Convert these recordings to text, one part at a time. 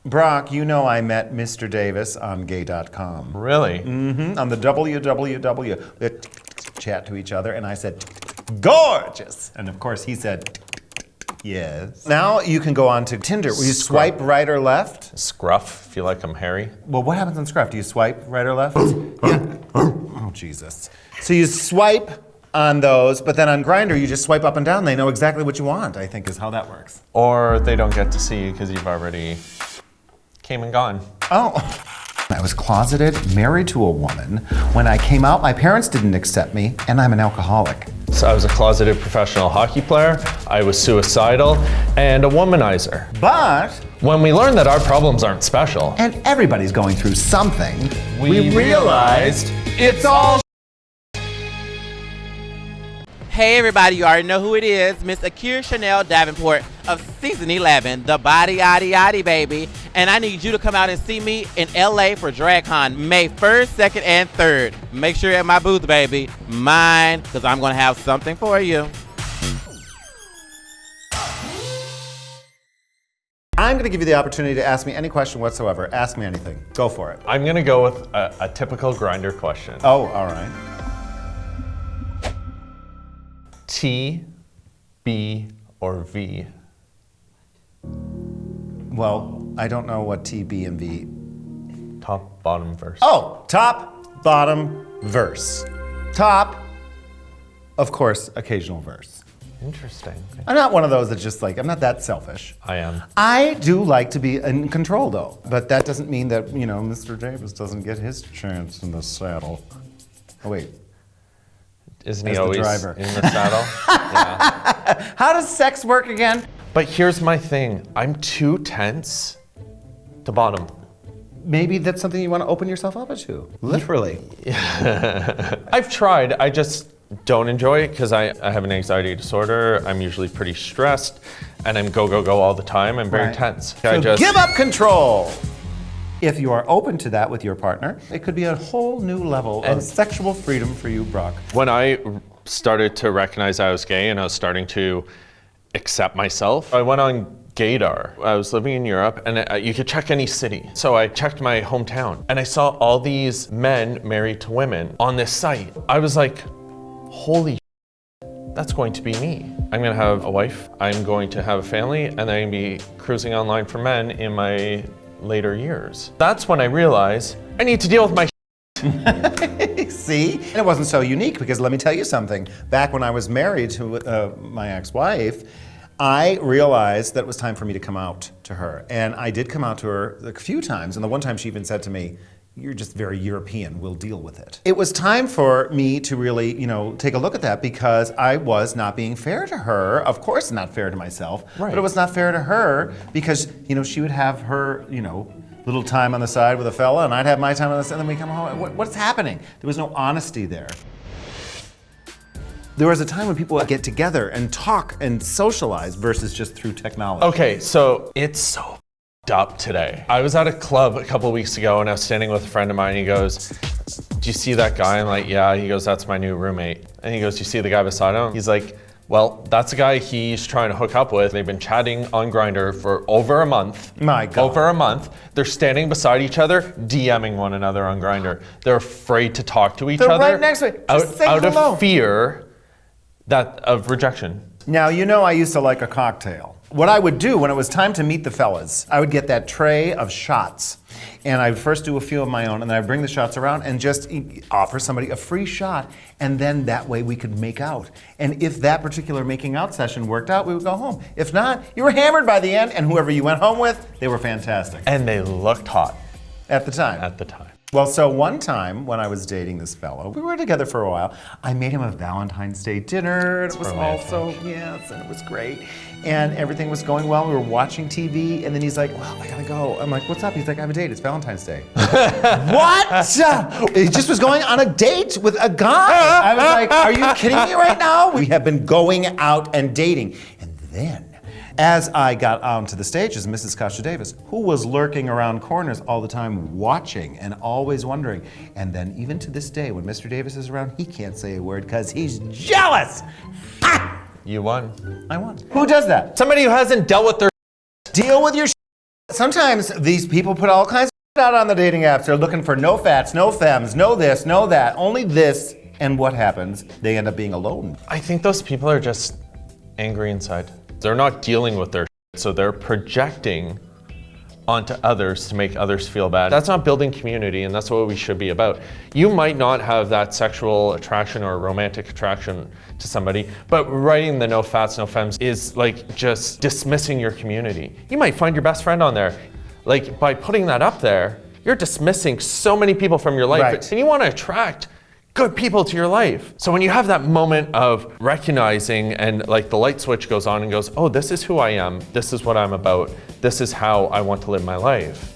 Brock, you know I met Mr. Davis on gay.com. Really? Mm-hmm. On the www. We chat to each other, and I said, gorgeous! And of course he said, yes. Now you can go on to Tinder. Will you swipe right or left? Scruff, feel like I'm hairy. Well, what happens on Scruff? Do you swipe right or left? Yeah. Oh, Jesus. So you swipe on those, but then on Grindr, you just swipe up and down. They know exactly what you want, I think is how that works. Or they don't get to see you because you've already came and gone. Oh. I was closeted, married to a woman. When I came out, my parents didn't accept me, and I'm an alcoholic. So I was a closeted professional hockey player, I was suicidal, and a womanizer. But when we learned that our problems aren't special, and everybody's going through something, we realized it's all Hey everybody, you already know who it is, Miss Akira Chanel Davenport of season 11, the Body Yaddy Yaddy baby. And I need you to come out and see me in LA for DragCon, May 1st, 2nd, and 3rd. Make sure you're at my booth, baby. Mine, because I'm going to have something for you. I'm going to give you the opportunity to ask me any question whatsoever. Ask me anything. Go for it. I'm gonna go with a typical Grindr question. Oh, all right. T, B, or V? Well, I don't know what T, B, and V. Top, bottom, verse. Oh, top, bottom, verse. Top, of course, occasional verse. Interesting. I'm not one of those that just like, I'm not that selfish. I am. I do like to be in control though, but that doesn't mean that, you know, Mr. Davis doesn't get his chance in the saddle. Oh wait. Isn't he As the always driver. in the saddle? Yeah. How does sex work again? But here's my thing. I'm too tense to bottom. Maybe that's something you want to open yourself up to. Literally. I've tried. I just don't enjoy it because I have an anxiety disorder. I'm usually pretty stressed and I'm go, go, go all the time. I'm very tense. So give up control. If you are open to that with your partner, it could be a whole new level of sexual freedom for you, Brock. When I started to recognize I was gay and I was starting to accept myself, I went on Gaydar. I was living in Europe and you could check any city. So I checked my hometown and I saw all these men married to women on this site. I was like, holy that's going to be me. I'm gonna have a wife, I'm going to have a family, and I'm gonna be cruising online for men in my later years. That's when I realized I need to deal with my See? And it wasn't so unique because let me tell you something. Back when I was married to my ex-wife, I realized that it was time for me to come out to her. And I did come out to her a few times, and the one time she even said to me, you're just very European, we'll deal with it. It was time for me to really, you know, take a look at that because I was not being fair to her. Of course not fair to myself, right. But it was not fair to her because, you know, she would have her, you know, little time on the side with a fella and I'd have my time on the side and then we come home. What's happening? There was no honesty there. There was a time when people would get together and talk and socialize versus just through technology. Okay, so it's so up today. I was at a club a couple weeks ago and I was standing with a friend of mine and he goes, do you see that guy? I'm like, yeah. He goes, that's my new roommate. And he goes, do you see the guy beside him? He's like, well, that's the guy he's trying to hook up with. They've been chatting on Grindr for over a month. My God. Over a month. They're standing beside each other, DMing one another on Grindr. They're afraid to talk to each other. They're right next to it. Just say out hello. of fear of rejection. Now, you know I used to like a cocktail. What I would do when it was time to meet the fellas, I would get that tray of shots. And I'd first do a few of my own, and then I'd bring the shots around and just offer somebody a free shot. And then that way we could make out. And if that particular making out session worked out, we would go home. If not, you were hammered by the end, and whoever you went home with, they were fantastic. And they looked hot. At the time. At the time. Well, so one time when I was dating this fellow, we were together for a while, I made him a Valentine's Day dinner. It was also, yes, and it was great. And everything was going well. We were watching TV, and then he's like, well, I gotta go. I'm like, what's up? He's like, I have a date. It's Valentine's Day. What? He just was going on a date with a guy. I was like, are you kidding me right now? We have been going out and dating. And then, as I got onto the stage as Mrs. Kasha Davis, who was lurking around corners all the time watching and always wondering. And then even to this day, when Mr. Davis is around, he can't say a word because he's jealous. Ha! You won. I won. Who does that? Somebody who hasn't dealt with their Deal with your Sometimes these people put all kinds of out on the dating apps. They're looking for no fats, no femmes, no this, no that, only this. And what happens? They end up being alone. I think those people are just angry inside. They're not dealing with their shit, so they're projecting onto others to make others feel bad. That's not building community, and that's what we should be about. You might not have that sexual attraction or romantic attraction to somebody, but writing the no fats, no femmes is like just dismissing your community. You might find your best friend on there. Like, by putting that up there, you're dismissing so many people from your life, Right. and you want to attract good people to your life. So when you have that moment of recognizing and like the light switch goes on and goes, oh, this is who I am, this is what I'm about, this is how I want to live my life,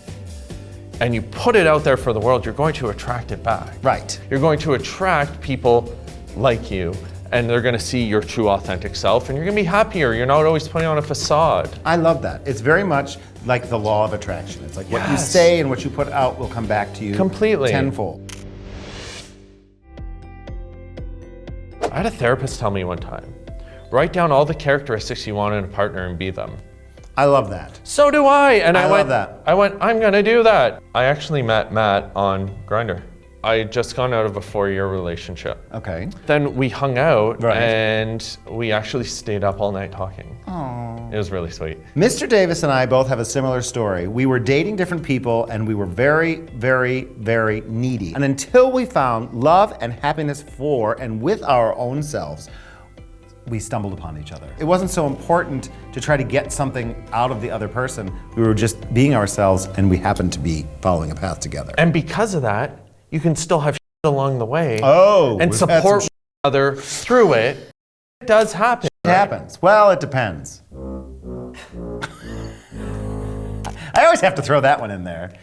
and you put it out there for the world, you're going to attract it back. Right. You're going to attract people like you, and they're going to see your true authentic self, and you're going to be happier. You're not always putting on a facade. I love that. It's very much like the law of attraction. It's like what you Yes. say and what you put out will come back to you Completely. tenfold. I had a therapist tell me one time, write down all the characteristics you want in a partner and be them. I love that. So do I. And I I love went, that. I'm gonna do that. I actually met Matt on Grindr. I had just gone out of a 4-year relationship. Okay. Then we hung out Right. and we actually stayed up all night talking. It was really sweet. Mr. Davis and I both have a similar story. We were dating different people and we were very, very, very needy. And until we found love and happiness for and with our own selves, we stumbled upon each other. It wasn't so important to try to get something out of the other person. We were just being ourselves and we happened to be following a path together. And because of that, you can still have along the way Oh, and we've had some support each other through it. It does happen. It happens. Well, it depends. I always have to throw that one in there.